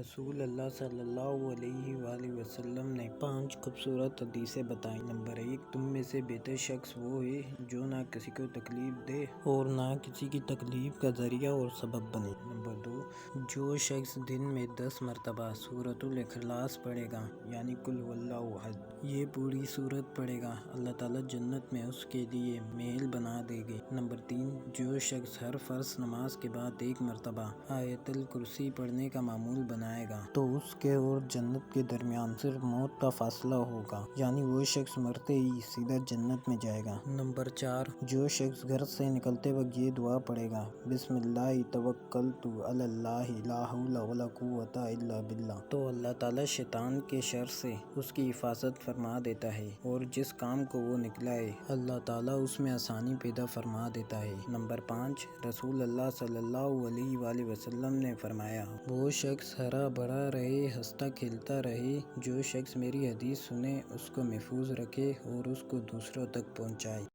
رسول اللہ صلی اللہ علیہ وآلہ وسلم نے 5 خوبصورت حدیثیں بتائیں۔ نمبر 1، تم میں سے بہتر شخص وہ ہے جو نہ کسی کو تکلیف دے اور نہ کسی کی تکلیف کا ذریعہ اور سبب بنے۔ نمبر 2، جو شخص دن میں 10 مرتبہ سورۃ الاخلاص پڑھے گا، یعنی قل هو اللہ احد، یہ پوری سورت پڑھے گا، اللہ تعالیٰ جنت میں اس کے لیے محل بنا دے گے۔ نمبر 3، جو شخص ہر فرض نماز کے بعد 1 مرتبہ آیت الکرسی پڑھنے کا معمول بنائے گا تو اس کے اور جنت کے درمیان صرف موت کا فاصلہ ہوگا، یعنی وہ شخص مرتے ہی سیدھا جنت میں جائے گا۔ نمبر 4، جو شخص گھر سے نکلتے وقت یہ دعا پڑھے گا، بسم اللہ توکلت علی اللہ لا حول ولا قوۃ الا باللہ، تو اللہ تعالیٰ شیطان کے شر سے اس کی حفاظت فرما دیتا ہے اور جس کام کو وہ نکلا ہے اللہ تعالیٰ اس میں آسانی پیدا فرما دیتا ہے۔ نمبر 5، رسول اللہ صلی اللہ علیہ وآلہ وسلم نے فرمایا، وہ شخص ہرا بھرا رہے، ہنستا کھیلتا رہے، جو شخص میری حدیث سنے، اس کو محفوظ رکھے اور اس کو دوسروں تک پہنچائے۔